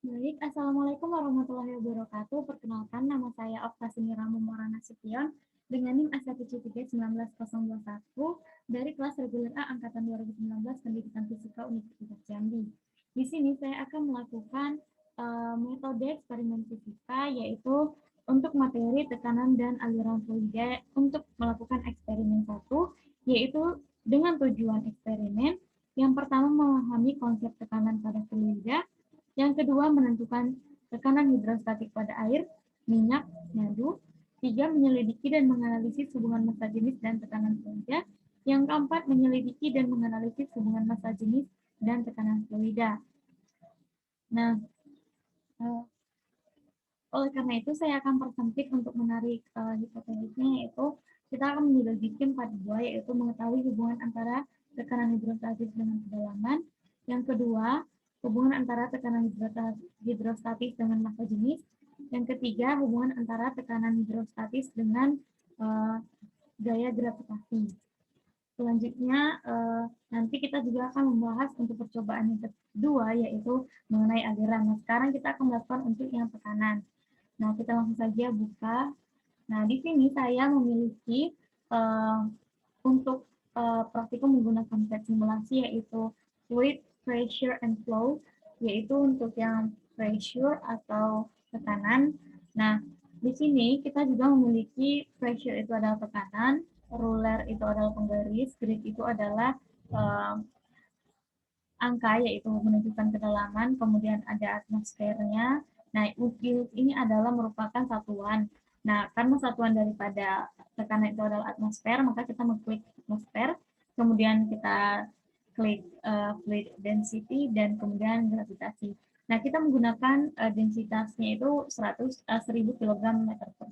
Baik, Assalamualaikum warahmatullahi wabarakatuh. Perkenalkan, nama saya Oktasini Ramumora Nasution dengan NIM A1CCTG19021 dari kelas reguler A Angkatan 2019 Pendidikan Fisika Universitas Jambi. Di sini saya akan melakukan metode eksperimen fisika, yaitu untuk materi tekanan dan aliran fluida untuk melakukan eksperimen 1, yaitu dengan tujuan eksperimen. Yang pertama, memahami konsep tekanan pada fluida. Yang kedua, menentukan tekanan hidrostatik pada air, minyak, madu. Tiga, menyelidiki dan menganalisis hubungan massa jenis dan tekanan fluida. Yang keempat, menyelidiki dan menganalisis hubungan massa jenis dan tekanan fluida. Nah, oleh karena itu saya akan persempit untuk menarik hipotesisnya, yaitu kita akan menyelidiki 4 yaitu mengetahui hubungan antara tekanan hidrostatis dengan kedalaman. Yang kedua, hubungan antara tekanan hidrostatis dengan massa jenis. Yang ketiga, hubungan antara tekanan hidrostatis dengan gaya gravitasi. Selanjutnya, nanti kita juga akan membahas untuk percobaan yang kedua, yaitu mengenai aliran. Nah, sekarang kita akan melakukan untuk yang tekanan. Nah, kita langsung saja buka. Nah, di sini saya memiliki untuk praktikum menggunakan set simulasi, yaitu fluid, pressure, and flow, yaitu untuk yang pressure atau tekanan. Nah, di sini kita juga memiliki pressure itu adalah tekanan, ruler itu adalah penggaris, grid itu adalah angka, yaitu menunjukkan kedalaman, kemudian ada atmosfernya. Nah, unit ini adalah merupakan satuan. Nah, karena satuan daripada tekanan itu adalah atmosfer, maka kita mengklik atmosfer, kemudian kita klik fluid density, dan kemudian gravitasi. Nah, kita menggunakan densitasnya itu 1000 kg meter per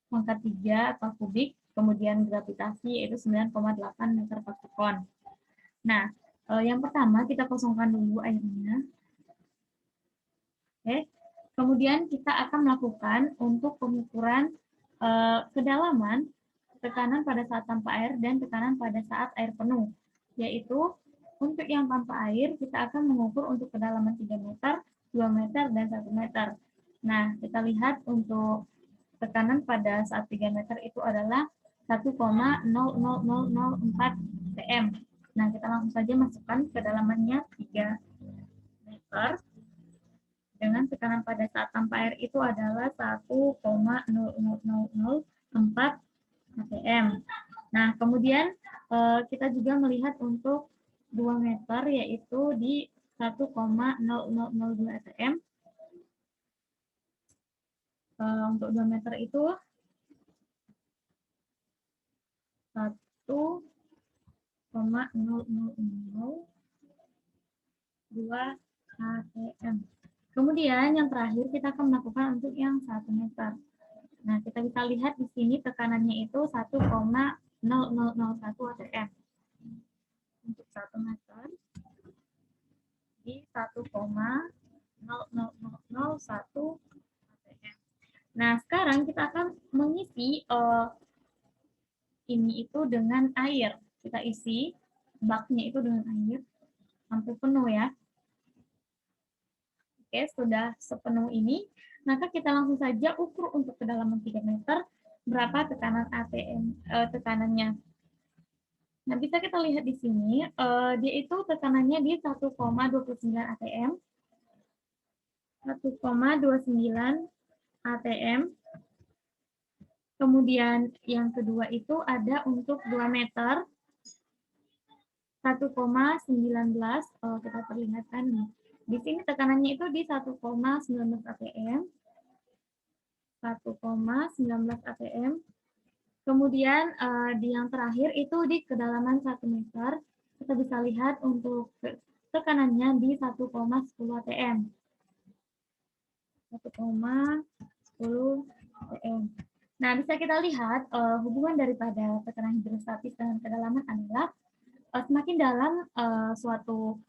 pangkat 3 atau kubik, kemudian gravitasi yaitu 9,8 meter per sekon. Nah, yang pertama kita kosongkan dulu airnya. Oke. Kemudian kita akan melakukan untuk pengukuran kedalaman, tekanan pada saat tanpa air, dan tekanan pada saat air penuh. Yaitu untuk yang tanpa air kita akan mengukur untuk kedalaman 3 meter, 2 meter, dan 1 meter. Nah, kita lihat untuk tekanan pada saat 3 meter itu adalah 1,00004 cm. Nah, kita langsung saja masukkan kedalamannya 3 meter dengan tekanan pada saat tanpa air itu adalah 1,00004 atm. Nah, kemudian kita juga melihat untuk 2 meter yaitu di 1,0002 atm. Untuk 2 meter itu 1,0002 atm. Kemudian yang terakhir kita akan melakukan untuk yang 1 meter. Nah, kita bisa lihat di sini tekanannya itu 1,0001 atm. Untuk 1 meter di 1,00001 atm. Nah, sekarang kita akan mengisi ini itu dengan air. Kita isi baknya itu dengan air sampai penuh ya. Oke, sudah sepenuh ini, maka kita langsung saja ukur untuk kedalaman 3 meter berapa tekanan atm tekanannya. Nah, bisa kita lihat di sini, dia itu tekanannya di 1,29 atm, 1,29 atm. Kemudian yang kedua itu ada untuk 2 meter, 1,19, kita perlihatkan nih. Di sini tekanannya itu di 1,19 atm, 1,19 atm. Kemudian di yang terakhir itu di kedalaman 1 meter, kita bisa lihat untuk tekanannya di 1,10 atm. 1,10 atm. Nah, bisa kita lihat hubungan daripada tekanan hidrostatis dengan kedalaman adalah semakin dalam suatu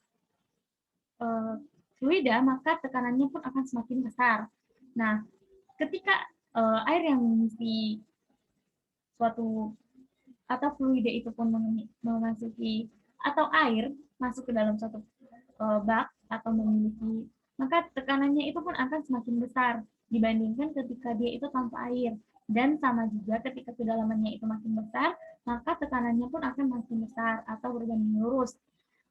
fluida, maka tekanannya pun akan semakin besar. Nah, ketika air yang mengisi suatu atau fluida itu pun memasuki atau air masuk ke dalam suatu bak atau memiliki maka tekanannya itu pun akan semakin besar dibandingkan ketika dia itu tanpa air. Dan sama juga ketika kedalamannya itu makin besar, maka tekanannya pun akan makin besar atau berbanding lurus.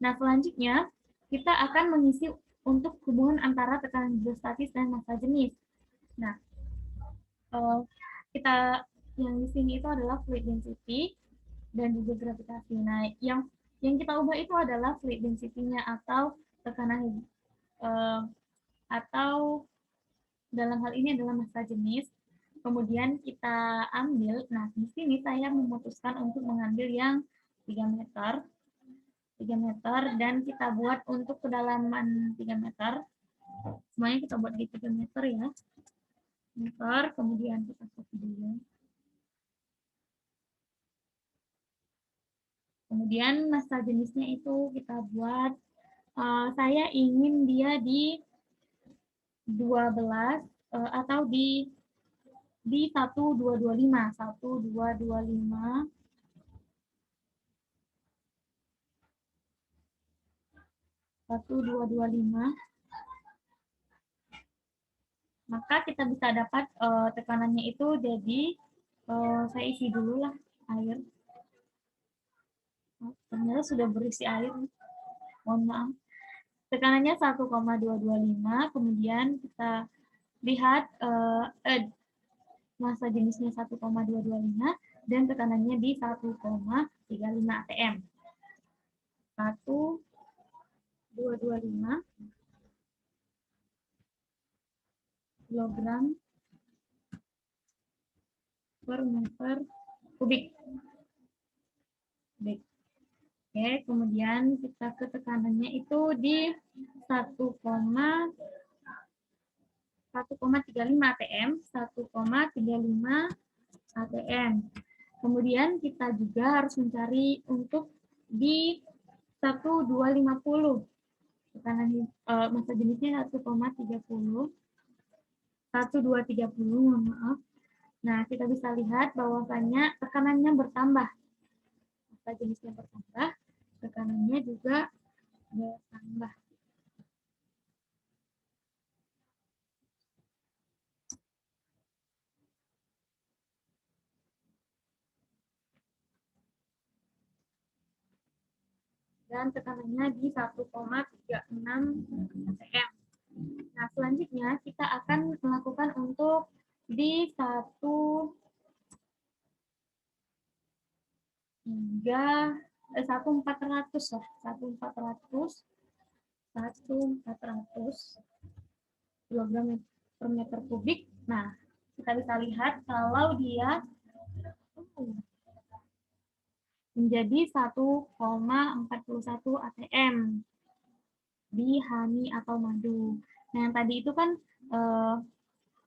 Nah, selanjutnya kita akan mengisi untuk hubungan antara tekanan hidrostatis dan massa jenis. Nah, kita yang di sini itu adalah fluid density dan juga gravitasi. Nah, yang kita ubah itu adalah fluid density-nya atau tekanan atau dalam hal ini adalah massa jenis. Kemudian kita ambil, nah di sini saya memutuskan untuk mengambil yang 3 meter. 3 meter dan kita buat untuk kedalaman 3 meter. Semuanya kita buat di 3 meter ya. Meter, kemudian kita copy dulu. Kemudian massa jenisnya itu kita buat, saya ingin dia di 12 atau di 1225, 1225. Maka kita bisa dapat tekanannya itu jadi saya isi dulu lah air. Ternyata sudah berisi air. Mohon maaf. Tekanannya 1,225, kemudian kita lihat massa jenisnya 1,225 dan tekanannya di 1,35 atm. 1,225 kilogram per meter kubik. Oke, kemudian kita ke tekanannya itu di 1,35 atm, 1,35 atm. Kemudian kita juga harus mencari untuk di 1250. Tekanan massa jenisnya 1,30. 1230, mohon maaf. Nah, kita bisa lihat bahwasannya tekanannya bertambah. Massa jenisnya bertambah, tekanannya juga bertambah. Dan tekanannya di 1,36 atm. Nah, selanjutnya kita akan melakukan untuk di 1.400 lah, 1.400 kilogram per meter kubik. Nah, kita bisa lihat kalau dia menjadi 1,41 atm di honey atau madu. Nah, yang tadi itu kan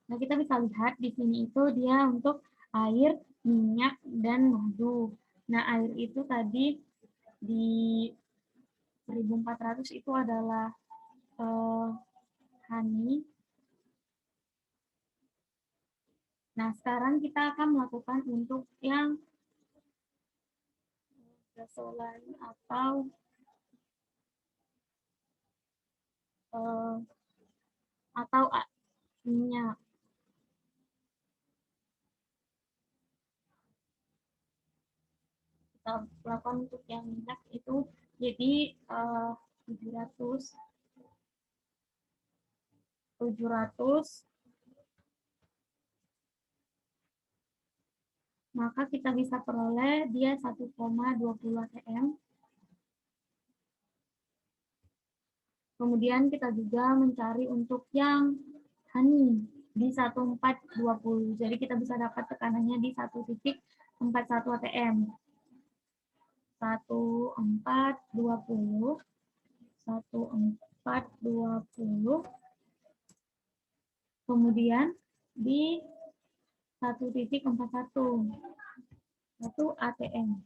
nah kita bisa lihat di sini itu dia untuk air, minyak, dan madu. Nah, air itu tadi di 1.400 itu adalah honey. Nah, sekarang kita akan melakukan untuk yang gasolan atau minyak. Kita lakukan untuk yang minyak itu jadi 700 maka kita bisa peroleh dia 1,20 atm. Kemudian kita juga mencari untuk yang honey di 1,420. Jadi kita bisa dapat tekanannya di 1,41 atm. 1,420, 1,420. Kemudian di 1,41 atm.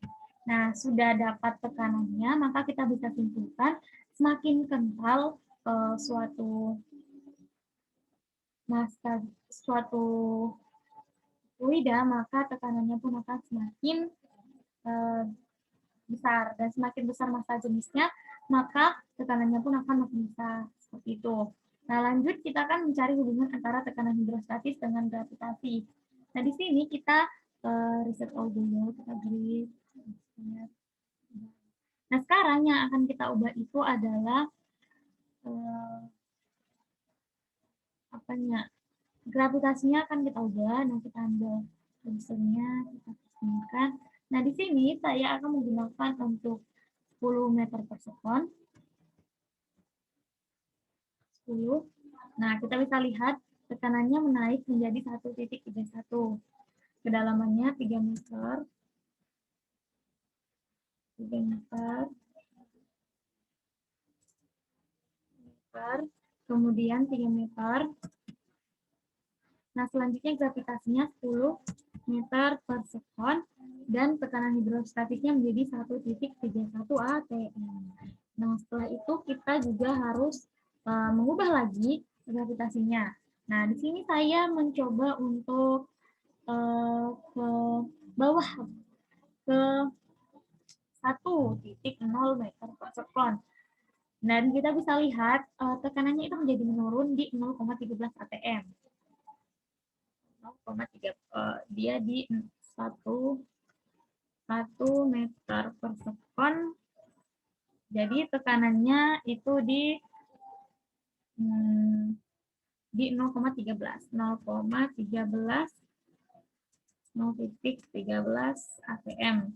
Nah, sudah dapat tekanannya, maka kita bisa simpulkan semakin kental suatu fluida, maka tekanannya pun akan semakin besar, dan semakin besar massa jenisnya, maka tekanannya pun akan makin besar, seperti itu. Nah, lanjut kita akan mencari hubungan antara tekanan hidrostatis dengan gravitasi. Nah, di sini kita riset all dulu, kita beri. Nah, sekarang yang akan kita ubah itu adalah apanya? Gravitasinya akan kita ubah. Nah, kita ambil pensilnya, kita kesinikan. Nah, di sini saya akan menggunakan untuk 10 meter per sekon. 10. Nah, kita bisa lihat tekanannya menaik menjadi 1,31. Kedalamannya 3 meter. 3 meter. Kemudian 3 meter. Nah, selanjutnya gravitasinya 10 meter per sekon dan tekanan hidrostatiknya menjadi 1,31 atm. Nah, setelah itu kita juga harus mengubah lagi gravitasinya. Nah, di sini saya mencoba untuk ke bawah ke 1,0 meter per sekon. Dan kita bisa lihat tekanannya itu menjadi menurun di 0,13 atm. 0,3 dia di 1 meter per sekon. Jadi tekanannya itu di 0,13 atm.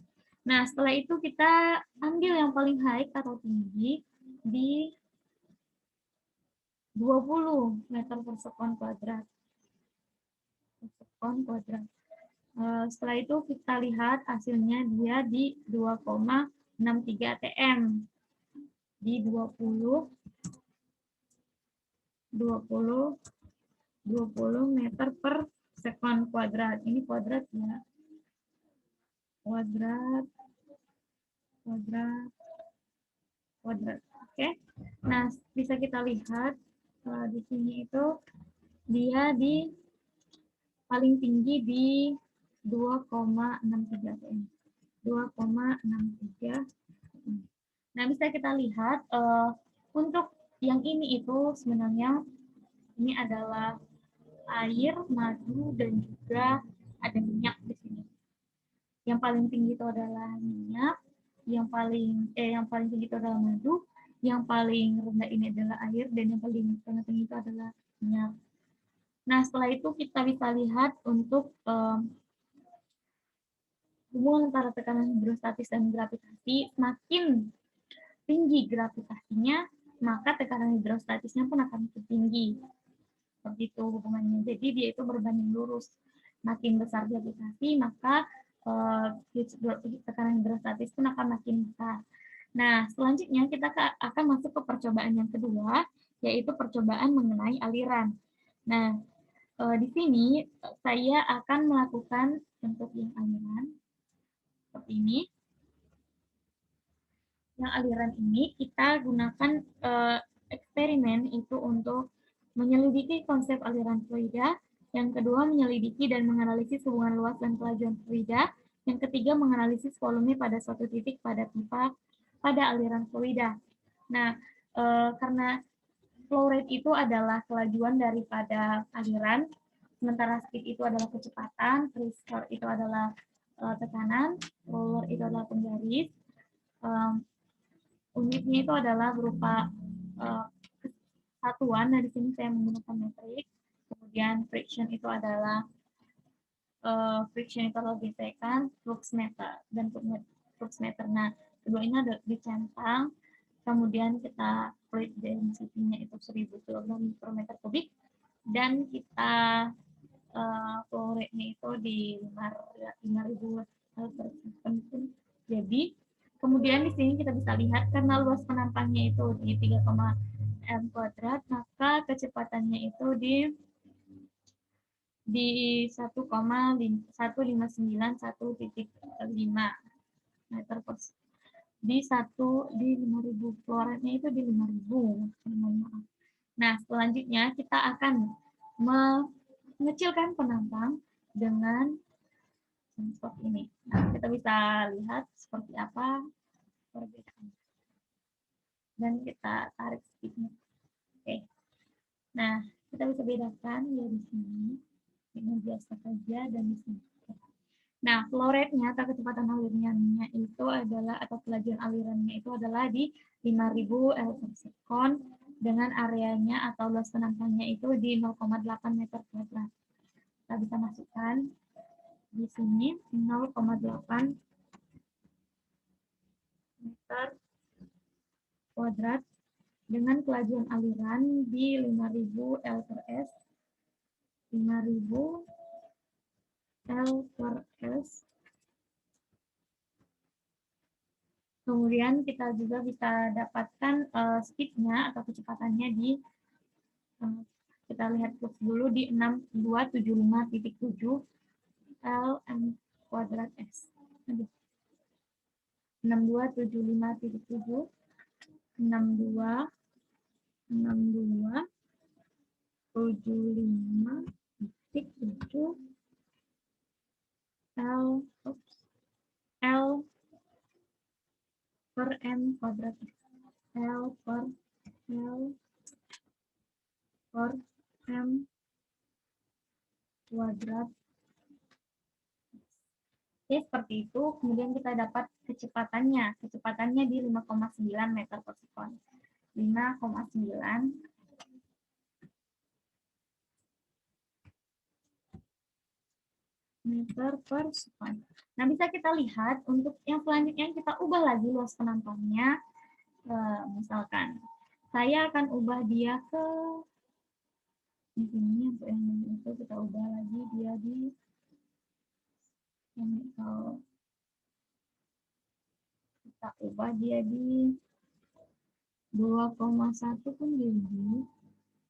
Nah, setelah itu kita ambil yang paling high atau tinggi di 20 meter per sekon kuadrat. Setelah itu kita lihat hasilnya dia di 2,63 atm. Di 20 meter per sekon kuadrat. Ini kuadrat ya. Kuadrat. Oke. Nah, bisa kita lihat di sini itu dia di paling tinggi di 2,63 atm. 2,63. Nah, bisa kita lihat untuk yang ini itu sebenarnya ini adalah air, madu, dan juga ada minyak di sini. Yang paling tinggi itu adalah minyak, yang paling tinggi itu adalah madu, yang paling rendah ini adalah air, dan yang paling tinggi itu adalah minyak. Nah, setelah itu kita bisa lihat untuk hubungan antara tekanan hidrostatis dan gravitasi. Semakin tinggi gravitasinya, maka tekanan hidrostatisnya pun akan makin tinggi. Seperti itu hubungannya. Jadi dia itu berbanding lurus. Makin besar gravitasi, maka tekanan hidrostatis pun akan makin besar. Nah, selanjutnya kita akan masuk ke percobaan yang kedua, yaitu percobaan mengenai aliran. Nah, di sini saya akan melakukan untuk yang aliran seperti ini. Yang aliran ini kita gunakan eksperimen itu untuk menyelidiki konsep aliran fluida, yang kedua menyelidiki dan menganalisis hubungan luas dan kelajuan fluida, yang ketiga menganalisis volume pada suatu titik pada pipa pada aliran fluida. Nah, karena flow rate itu adalah kelajuan daripada aliran, sementara speed itu adalah kecepatan, pressure itu adalah tekanan, roller itu adalah penggaris, unitnya itu adalah berupa satuan. Nah, di sini saya menggunakan metrik. Kemudian friction itu adalah gesekan, flux meter dan flux meter. Nah, kedua ini ada dicentang. Kemudian kita fluid density-nya itu 1000 kg per meter kubik dan kita flow rate-nya itu di 5.000 per second. Jadi kemudian di sini kita bisa lihat karena luas penampangnya itu di 3,m kuadrat, maka kecepatannya itu di 1,1591.5 meter per di 5.000 flow rate-nya itu di 5.000. Nah, selanjutnya kita akan mengecilkan penampang dengan sensor ini. Nah, kita bisa lihat seperti apa perbedaan. Dan kita tarik speed-nya. Oke. Nah, kita bisa bedakan ya di sini dengan biasa saja dan di sini. Nah, flow rate-nya atau kecepatan alirannya itu adalah, atau kelajuan alirannya itu adalah di 5.000 L per sekon dengan areanya atau luas penampungannya itu di 0,8 meter kuadrat. Kita bisa masukkan di sini 0,8 meter kuadrat dengan kelajuan aliran di 5.000 L per S, 5.000 L per S. Kemudian kita juga bisa dapatkan speed-nya atau kecepatannya di, kita lihat dulu di 6275.7 Lm kuadrat S. 6275.7, 6275.7 L per M kuadrat X. L per M kuadrat. Oke, seperti itu. Kemudian kita dapat kecepatannya. Kecepatannya di 5,9 meter per sekon. 5,9 meter per sekon. Nah, bisa kita lihat untuk yang selanjutnya kita ubah lagi luas penampangnya. Misalkan, saya akan ubah dia ke di sini, untuk yang itu kita ubah lagi dia di chemical. Kita ubah dia di 2,1 pun jadi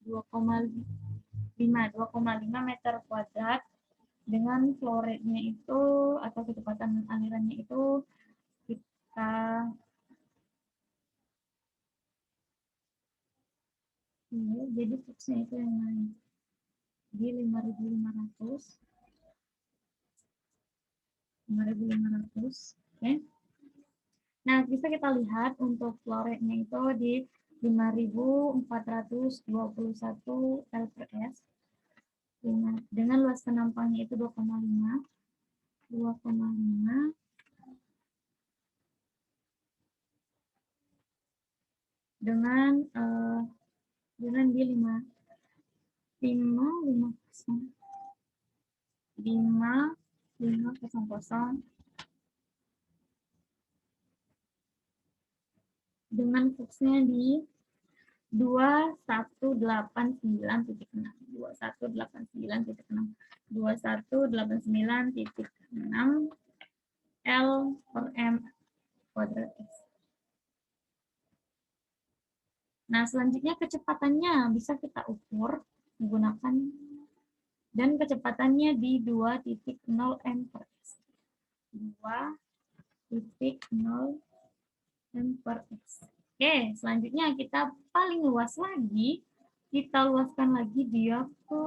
2,5 meter kuadrat dengan flow rate-nya itu atau kecepatan alirannya itu kita jadi fluxnya itu yang lain di 5.500. Oke. Nah, bisa kita lihat untuk flow rate-nya itu di 5.421 L per S dengan luas penampangnya itu 2,5 dengan di 500 dengan fluxnya di 2189.6 L per M kuadrat X. Nah, selanjutnya kecepatannya bisa kita ukur menggunakan, dan kecepatannya di 2.0 M per X. 2.0 M per X. Oke, selanjutnya kita paling luas lagi, kita luaskan lagi dia ke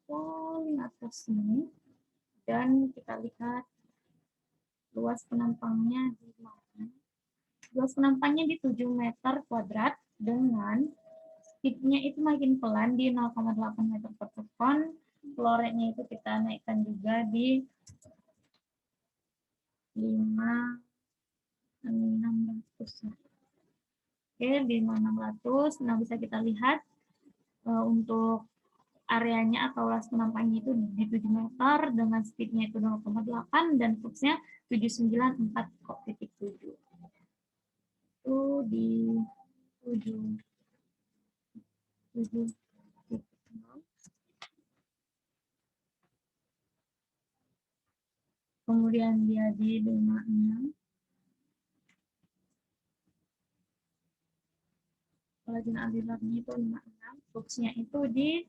paling atas sini, dan kita lihat luas penampangnya di mana. Luas penampangnya di 7 meter kuadrat dengan speed-nya itu makin pelan di 0,8 meter per sekon. Flow rate-nya itu kita naikkan juga di 5.600. Oke, di 5.600. Nah, bisa kita lihat untuk areanya atau luas penampangnya itu di 7 meter dengan speed-nya itu 0,8 dan fluxnya 794.7. Itu di 7. Kemudian dia di 56. Kelajuan alirannya itu 56. Fluxnya itu di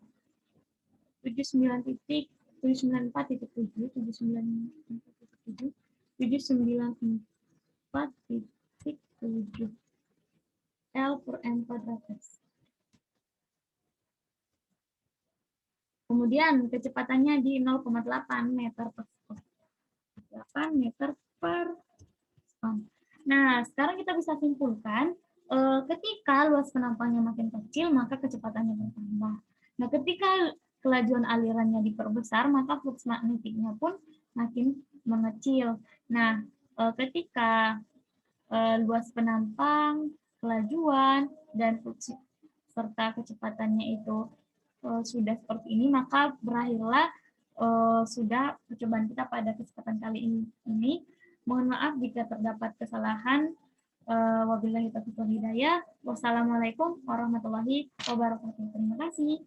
79.7, 794.7, 794.7, 794.7 L per M kuadrat S. Kemudian kecepatannya di 0,8 meter per sekon. 8 meter per sekon. Nah, sekarang kita bisa simpulkan ketika luas penampangnya makin kecil, maka kecepatannya bertambah. Nah, ketika kelajuan alirannya diperbesar, maka flux magnetiknya pun makin mengecil. Nah, ketika luas penampang, kelajuan, dan flux serta kecepatannya itu sudah seperti ini, maka berakhirlah sudah percobaan kita pada kesempatan kali ini. Mohon maaf jika terdapat kesalahan. Wabillahi taufiq wal hidayah. Wassalamualaikum warahmatullahi wabarakatuh. Terima kasih.